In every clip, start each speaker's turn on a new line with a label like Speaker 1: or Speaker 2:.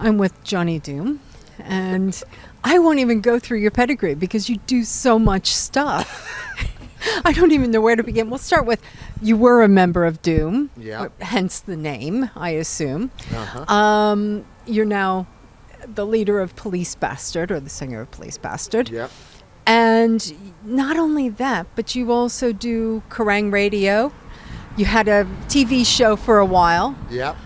Speaker 1: I'm with Johnny Doom, and I won't even go through your pedigree because you do so much stuff. I don't even know where to begin. We'll start with, you were a member of Doom, hence the name, I assume. You're now the leader of Police Bastard, or the singer of Police Bastard.
Speaker 2: Yep.
Speaker 1: And not only that, but you also do Kerrang radio. You had a TV show for a while.
Speaker 2: Yep.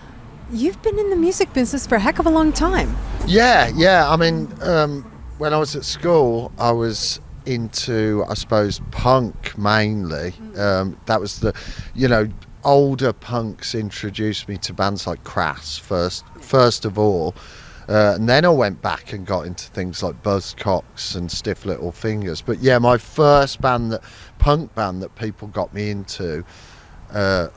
Speaker 1: You've been in the music business for a heck of a long time.
Speaker 2: Yeah. I mean, when I was at school, I was into, I suppose, punk mainly. That was the, older punks introduced me to bands like Crass first of all. And then I went back and got into things like Buzzcocks and Stiff Little Fingers. But yeah, my first punk band that people got me into,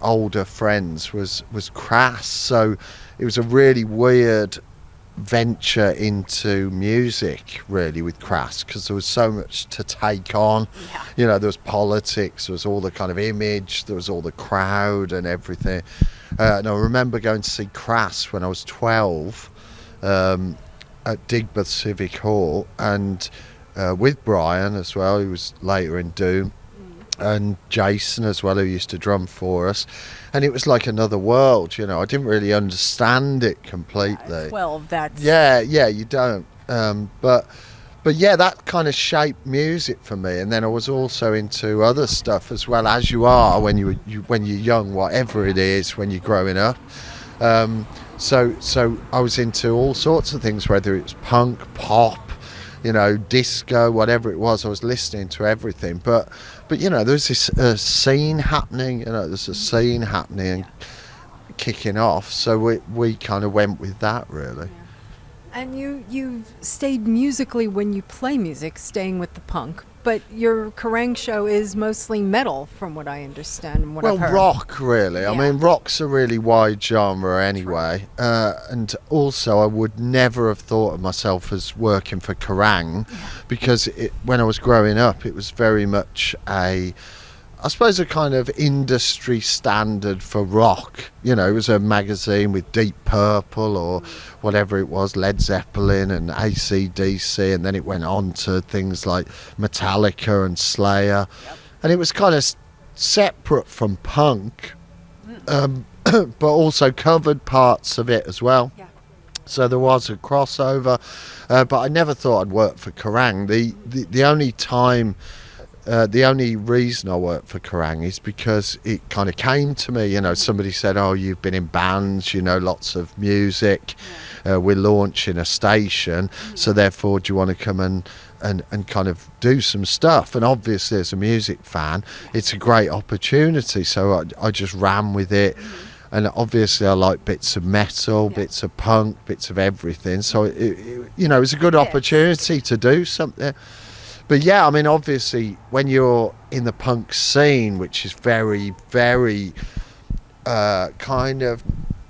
Speaker 2: older friends, was Crass. So it was a really weird venture into music, really, with Crass, because there was so much to take on. There was politics, there was all the kind of image, there was all the crowd and everything. And I remember going to see Crass when I was 12 at Digbeth Civic Hall, and with Brian as well, who was later in Doom, and Jason as well, who used to drum for us. And it was like another world, I didn't really understand it completely.
Speaker 1: 12, that's...
Speaker 2: Yeah, you don't. But yeah, that kind of shaped music for me. And then I was also into other stuff as well, as you are when when you're young, whatever it is, when you're growing up. So I was into all sorts of things, whether it was punk, pop, disco, whatever it was. I was listening to everything. But there was this scene happening. There's a scene happening and kicking off. So we kind of went with that, really.
Speaker 1: Yeah. And you've stayed musically when you play music, staying with the punk. But your Kerrang show is mostly metal, from what I understand and what I've heard.
Speaker 2: Well, rock, really. Yeah. I mean, rock's a really wide genre anyway. And also, I would never have thought of myself as working for Kerrang, because when I was growing up, it was very much a kind of industry standard for rock. It was a magazine with Deep Purple or whatever it was, Led Zeppelin and AC/DC, and then it went on to things like Metallica and Slayer. And it was kind of separate from punk, but also covered parts of it as well. So there was a crossover, but I never thought I'd work for Kerrang. The only time... the only reason I worked for Kerrang is because it kind of came to me. Somebody said, "Oh, you've been in bands, lots of music. We're launching a station, so therefore, do you want to come and kind of do some stuff?" And obviously, as a music fan, it's a great opportunity. So I just ran with it. And obviously, I like bits of metal, bits of punk, bits of everything. So it was a good opportunity to do something. But yeah, I mean, obviously, when you're in the punk scene, which is very, very kind of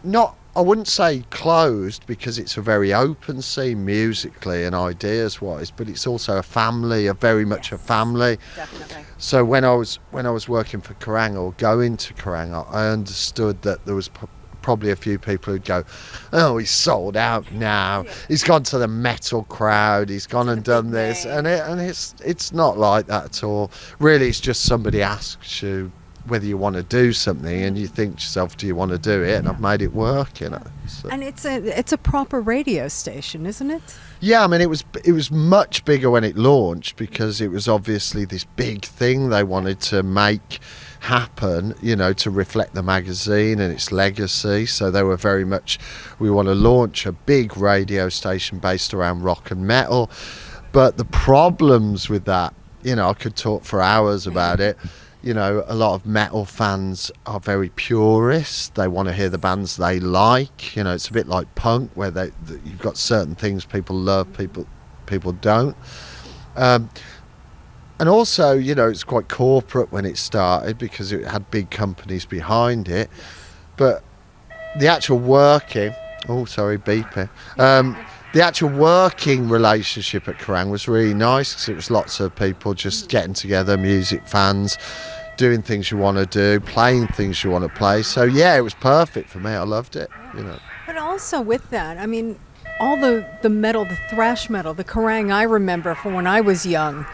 Speaker 2: not, I wouldn't say closed, because it's a very open scene musically and ideas-wise, but it's also a family, very much a family.
Speaker 1: Definitely.
Speaker 2: So when I was working for Kerrang, or going to Kerrang, I understood that there was probably a few people who'd go, "Oh, he's sold out now. He's gone to the metal crowd. He's gone and done this," and it's not like that at all. Really, it's just somebody asks you whether you want to do something, and you think to yourself, "Do you want to do it?" And I've made it work, So.
Speaker 1: And it's a proper radio station, isn't it?
Speaker 2: Yeah, I mean, it was much bigger when it launched, because it was obviously this big thing they wanted to make happen, to reflect the magazine and its legacy. So they were very much, we want to launch a big radio station based around rock and metal. But the problems with that, I could talk for hours about it. A lot of metal fans are very purist. They want to hear the bands they like. It's a bit like punk, where you've got certain things people love, people don't. And also, it's quite corporate when it started, because it had big companies behind it. But the actual working... Oh, sorry, beeping. The actual working relationship at Kerrang was really nice, because it was lots of people just getting together, music fans, doing things you want to do, playing things you want to play. So, yeah, it was perfect for me. I loved it,
Speaker 1: But also with that, I mean, all the metal, the thrash metal, the Kerrang I remember from when I was young,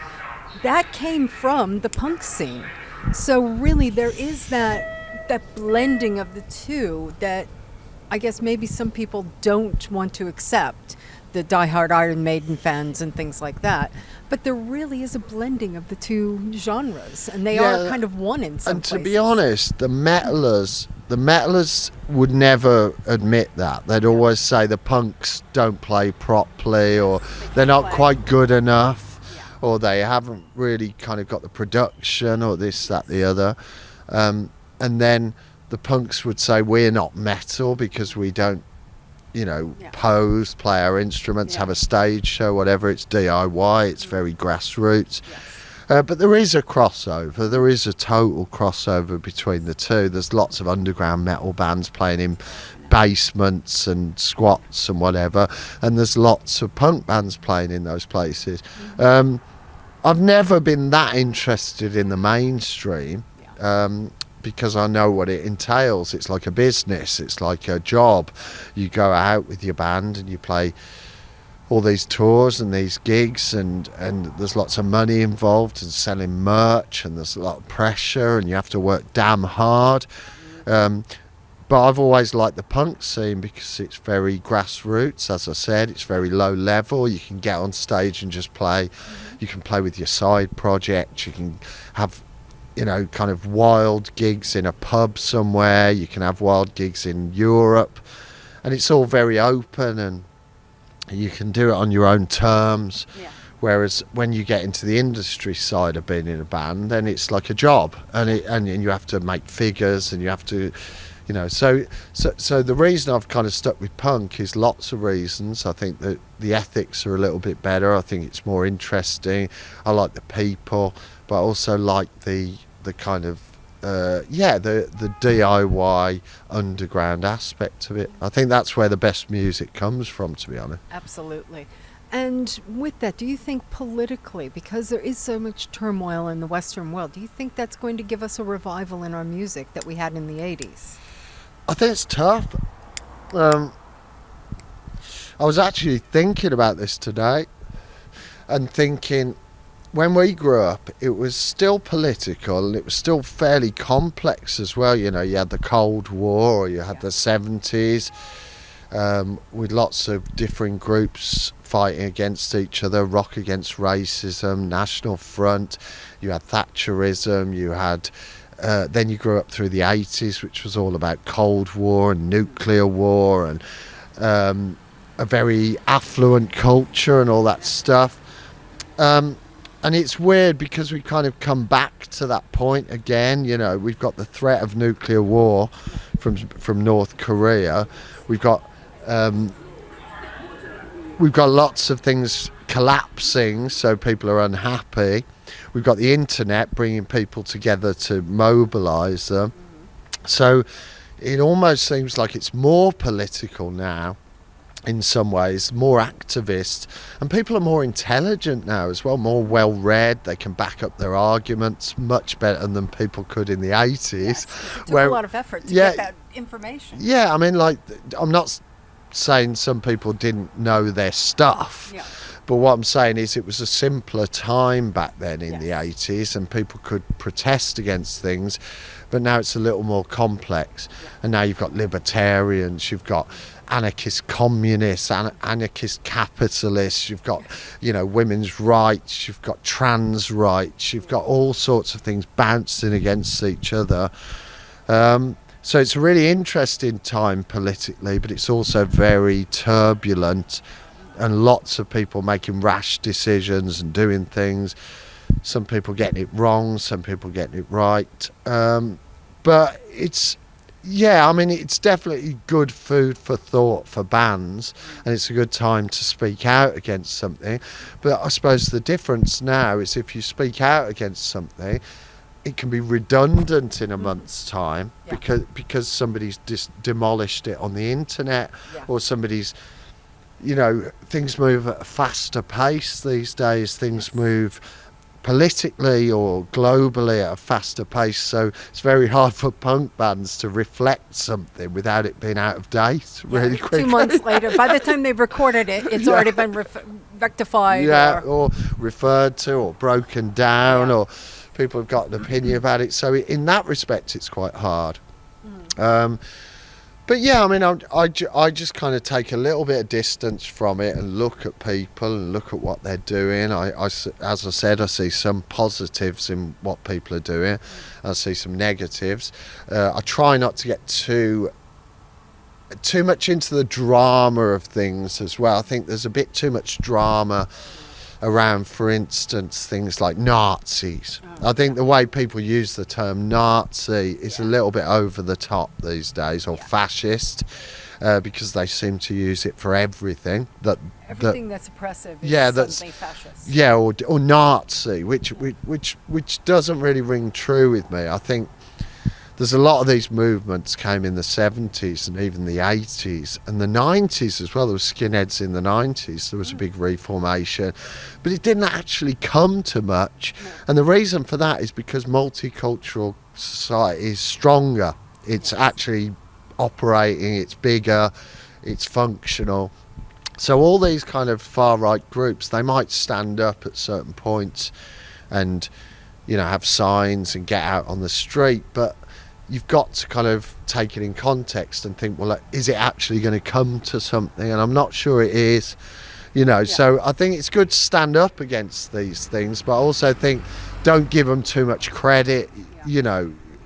Speaker 1: that came from the punk scene. So really there is that blending of the two that I guess maybe some people don't want to accept, the diehard Iron Maiden fans and things like that. But there really is a blending of the two genres, and they are kind of one in some places.
Speaker 2: And to be honest, the metalers would never admit that. They'd always say the punks don't play properly, or they're not quite good enough, or they haven't really kind of got the production, or this, that, the other. And then the punks would say we're not metal because we don't, pose, play our instruments, have a stage show, whatever. It's DIY, it's very grassroots. But there is a crossover. There is a total crossover between the two. There's lots of underground metal bands playing in basements and squats and whatever. And there's lots of punk bands playing in those places. I've never been that interested in the mainstream. Because I know what it entails. It's like a business, it's like a job. You go out with your band and you play all these tours and these gigs, and there's lots of money involved and selling merch, and there's a lot of pressure and you have to work damn hard. But I've always liked the punk scene because it's very grassroots. As I said, it's very low level. You can get on stage and just play. You can play with your side project. You can have kind of wild gigs in a pub somewhere. You can have wild gigs in Europe, and it's all very open, and you can do it on your own terms. Whereas when you get into the industry side of being in a band, then it's like a job, and you have to make figures, and you have to, so the reason I've kind of stuck with punk is lots of reasons. I think that the ethics are a little bit better. I think it's more interesting. I like the people, but I also like the kind of the DIY underground aspect of it. I think that's where the best music comes from, to be honest.
Speaker 1: Absolutely. And with that, do you think politically, because there is so much turmoil in the Western world, do you think that's going to give us a revival in our music that we had in the 80s?
Speaker 2: I think it's tough. I was actually thinking about this today and thinking, when we grew up, it was still political, and it was still fairly complex as well. You had the Cold War, or you had the 70s, with lots of different groups fighting against each other, rock against racism, National Front, you had Thatcherism, you had... then you grew up through the 80s, which was all about Cold War and nuclear war, and a very affluent culture and all that stuff. And it's weird because we kind of come back to that point again. We've got the threat of nuclear war from North Korea. We've got lots of things collapsing, so people are unhappy. We've got the internet bringing people together to mobilise them. So it almost seems like it's more political now, in some ways, more activist, and people are more intelligent now as well, more well read. They can back up their arguments much better than people could in the 80s.
Speaker 1: Yes, it took a lot of effort to get that information.
Speaker 2: Yeah, I mean, I'm not saying some people didn't know their stuff, but what I'm saying is it was a simpler time back then in the 80s, and people could protest against things. But now it's a little more complex, and now you've got libertarians, you've got anarchist communists, anarchist capitalists, you've got women's rights, you've got trans rights, you've got all sorts of things bouncing against each other. So it's a really interesting time politically, but it's also very turbulent, and lots of people making rash decisions and doing things. Some people getting it wrong, some people getting it right. But it's definitely good food for thought for bands, and it's a good time to speak out against something. But I suppose the difference now is if you speak out against something, it can be redundant in a month's time because somebody's demolished it on the internet, or somebody's, things move at a faster pace these days. Things move politically or globally at a faster pace, so it's very hard for punk bands to reflect something without it being out of date really quickly.
Speaker 1: 2 months later, by the time they've recorded it, it's already been rectified.
Speaker 2: Or referred to or broken down, or people have got an opinion about it. So in that respect, it's quite hard. But yeah, I mean, I just kind of take a little bit of distance from it and look at people and look at what they're doing. As I said, I see some positives in what people are doing. I see some negatives. I try not to get too much into the drama of things as well. I think there's a bit too much drama around, for instance, things like Nazis. I think the way people use the term Nazi is a little bit over the top these days, or fascist, because they seem to use it for everything.
Speaker 1: Everything that's oppressive is something fascist.
Speaker 2: Yeah, or Nazi, which doesn't really ring true with me. I think there's a lot of these movements came in the 70s and even the 80s and the 90s as well. There were skinheads in the 90s. There was a big reformation, but it didn't actually come to much. No. And the reason for that is because multicultural society is stronger. It's actually operating, it's bigger, it's functional. So all these kind of far-right groups, they might stand up at certain points and, have signs and get out on the street, but you've got to kind of take it in context and think, well, is it actually going to come to something? And I'm not sure it is, So I think it's good to stand up against these things, but I also think don't give them too much credit.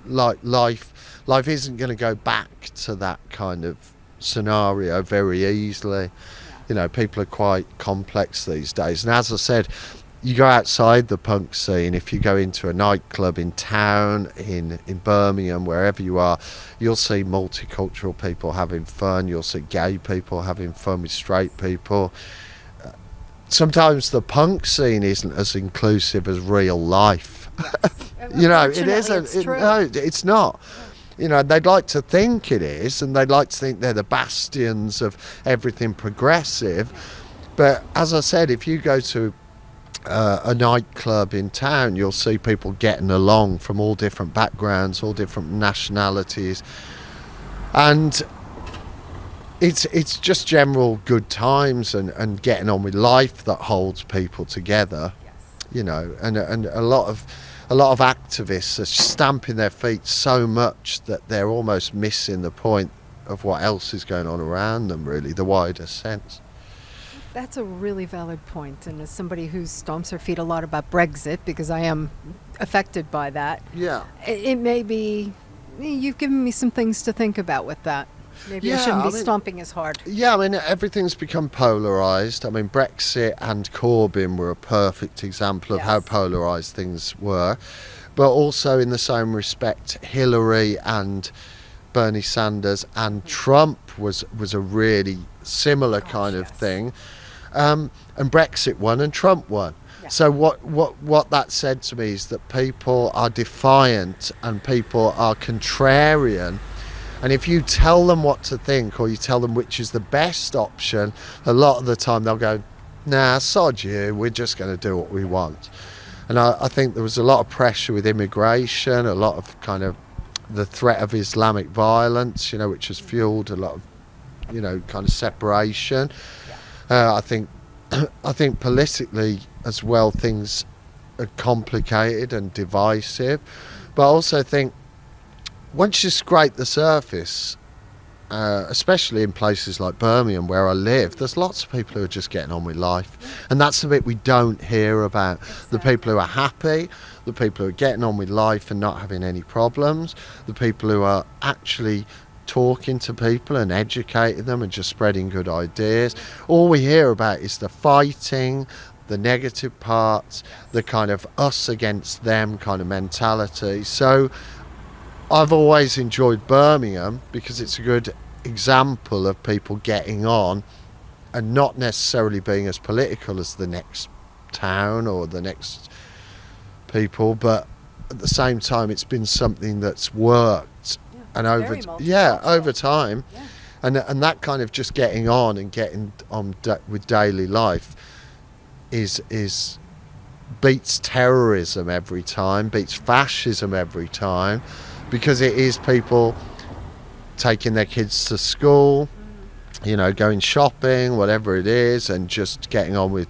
Speaker 2: Like life isn't going to go back to that kind of scenario very easily. People are quite complex these days. And as I said, you go outside the punk scene, if you go into a nightclub in town, in Birmingham, wherever you are, you'll see multicultural people having fun, you'll see gay people having fun with straight people. Sometimes the punk scene isn't as inclusive as real life. Yes. It isn't. No, it's not. They'd like to think it is, and they'd like to think they're the bastions of everything progressive. But as I said, if you go to a nightclub in town, you'll see people getting along from all different backgrounds, all different nationalities, and it's just general good times and getting on with life that holds people together. And a lot of activists are stamping their feet so much that they're almost missing the point of what else is going on around them, really, the wider sense.
Speaker 1: That's a really valid point. And as somebody who stomps her feet a lot about Brexit, because I am affected by that, it may be, you've given me some things to think about with that. Maybe I shouldn't be stomping as hard. Yeah,
Speaker 2: everything's become polarised. Brexit and Corbyn were a perfect example of how polarised things were. But also in the same respect, Hillary and Bernie Sanders and Trump was a really similar kind of thing. And Brexit won and Trump won. Yeah. So what that said to me is that people are defiant and people are contrarian. And if you tell them what to think, or you tell them which is the best option, a lot of the time they'll go, nah, sod you, we're just going to do what we want. And I think there was a lot of pressure with immigration, a lot of kind of the threat of Islamic violence, which has fueled a lot of, kind of separation. I think politically as well, things are complicated and divisive. But I also think once you scrape the surface, especially in places like Birmingham where I live, there's lots of people who are just getting on with life. And that's the bit we don't hear about. The people who are happy, the people who are getting on with life and not having any problems, the people who are actually talking to people and educating them and just spreading good ideas. All we hear about is the fighting, the negative parts, the kind of us against them kind of mentality. So I've always enjoyed Birmingham because it's a good example of people getting on and not necessarily being as political as the next town or the next people, but at the same time it's been something that's worked and over time, and that kind of just getting on and getting on with daily life is beats terrorism every time, beats fascism every time, because it is people taking their kids to school, you know, going shopping, whatever it is, and just getting on with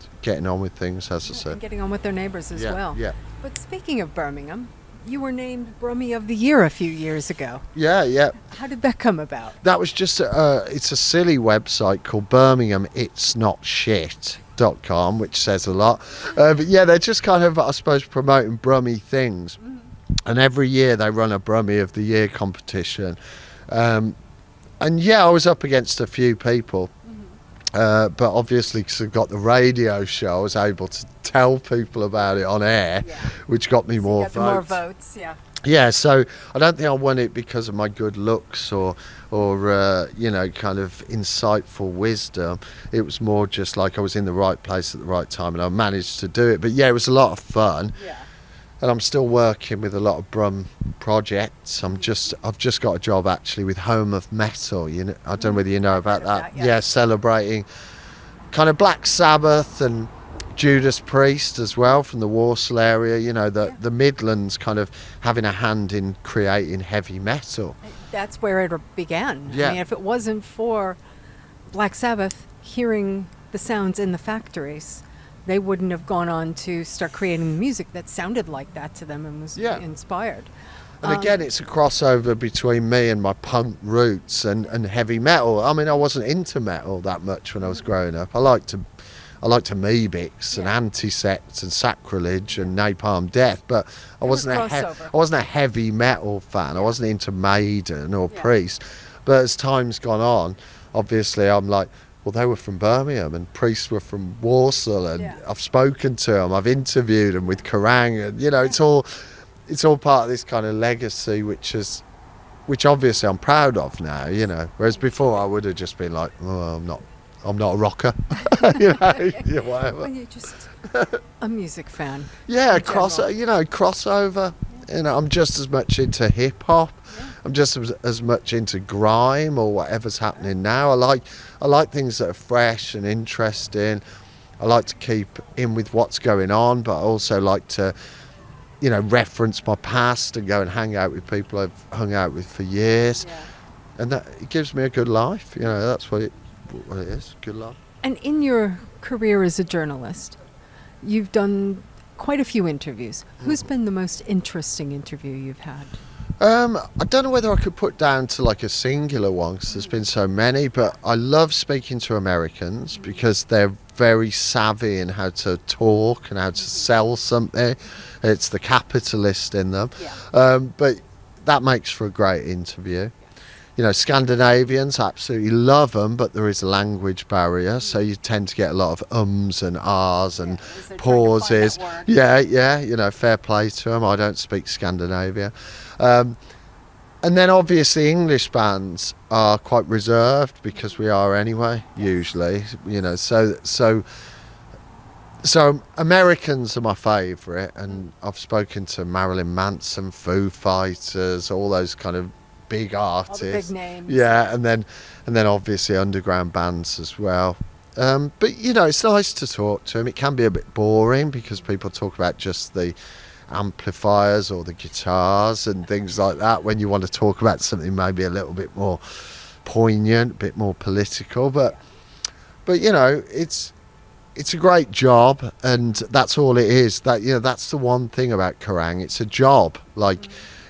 Speaker 2: things, as I said.
Speaker 1: And getting on with their neighbors as well.
Speaker 2: Yeah.
Speaker 1: But speaking of Birmingham, you were named Brummie of the Year a few years ago.
Speaker 2: Yeah.
Speaker 1: How did that come about?
Speaker 2: That was just it's a silly website called Birmingham It's Not Shit.com, which says a lot. But yeah, they're just kind of, I suppose, promoting Brummie things. And every year they run a Brummie of the Year competition. And yeah, I was up against a few people. But obviously, because I've got the radio show, I was able to tell people about it on air, which got me more votes.
Speaker 1: More votes,
Speaker 2: Yeah, so I don't think I won it because of my good looks or you know, kind of insightful wisdom. It was more just like I was in the right place at the right time, and I managed to do it. But yeah, it was a lot of fun.
Speaker 1: Yeah.
Speaker 2: And I'm still working with a lot of Brum projects. I've just got a job actually with Home of Metal. You know, I don't know whether you know about that. Yeah, celebrating kind of Black Sabbath and Judas Priest as well from the Walsall area. You know, the Midlands kind of having a hand in creating heavy metal.
Speaker 1: That's where it began.
Speaker 2: Yeah.
Speaker 1: I mean, if it wasn't for Black Sabbath hearing the sounds in the factories, they wouldn't have gone on to start creating music that sounded like that to them and was inspired.
Speaker 2: And again, it's a crossover between me and my punk roots and heavy metal. I mean, I wasn't into metal that much when I was growing up. I liked to Meebix and Antisect and Sacrilege and Napalm Death, but I wasn't a heavy metal fan. I wasn't into Maiden or Priest. But as time's gone on, obviously I'm like, well, they were from Birmingham and Priests were from Walsall, and I've spoken to them, I've interviewed them with Kerrang, and you know, it's all part of this kind of legacy, which obviously I'm proud of now, you know. Whereas before I would have just been like, oh, I'm not a rocker, you know, whatever.
Speaker 1: Well, you're just a music fan.
Speaker 2: Yeah, crossover. You know, I'm just as much into hip hop. I'm just as much into grime or whatever's happening now. I like things that are fresh and interesting. I like to keep in with what's going on, but I also like to, you know, reference my past and go and hang out with people I've hung out with for years. And that it gives me a good life. You know, that's what it is, good life.
Speaker 1: And in your career as a journalist, you've done quite a few interviews. Who's been the most interesting interview you've had?
Speaker 2: I don't know whether I could put down to like a singular one, because there's been so many, but I love speaking to Americans because they're very savvy in how to talk and how to sell something. It's the capitalist in them. But that makes for a great interview. You know, Scandinavians, absolutely love them, but there is a language barrier, so you tend to get a lot of ums and ahs and pauses. Yeah, you know, fair play to them. I don't speak Scandinavia. And then obviously English bands are quite reserved because we are anyway, usually, you know, so Americans are my favourite, and I've spoken to Marilyn Manson, Foo Fighters, all those kind of big artists,
Speaker 1: all the big names.
Speaker 2: and then obviously underground bands as well. But you know, it's nice to talk to them. It can be a bit boring because people talk about just the amplifiers or the guitars and things like that, when you want to talk about something maybe a little bit more poignant, a bit more political. But you know, it's a great job, and that's all it is. That, you know, that's the one thing about Kerrang. It's a job. Like,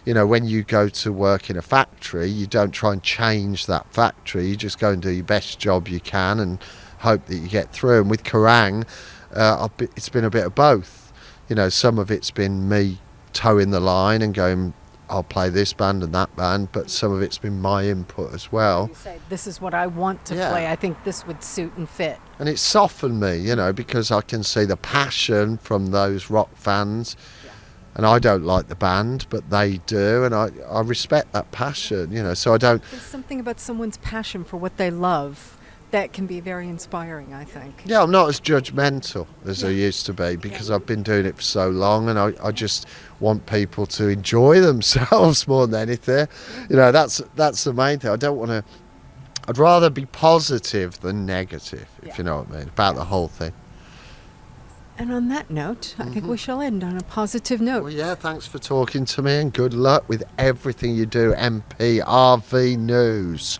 Speaker 2: you know, when you go to work in a factory, you don't try and change that factory. You just go and do your best job you can and hope that you get through. And with Kerrang, it's been a bit of both. You know, some of it's been me towing the line and going, I'll play this band and that band, but some of it's been my input as well.
Speaker 1: You say, this is what I want to play. I think this would suit and fit. And
Speaker 2: it's softened me, you know, because I can see the passion from those rock fans. And I don't like the band, but they do, and I respect that passion, you know, so I don't...
Speaker 1: There's something about someone's passion for what they love that can be very inspiring, I think.
Speaker 2: Yeah, I'm not as judgmental as I used to be, because I've been doing it for so long, and I just want people to enjoy themselves more than anything. You know, that's the main thing. I don't want to... I'd rather be positive than negative, if you know what I mean, about the whole thing.
Speaker 1: And on that note, I think we shall end on a positive note.
Speaker 2: Well, yeah, thanks for talking to me and good luck with everything you do, MPRV News.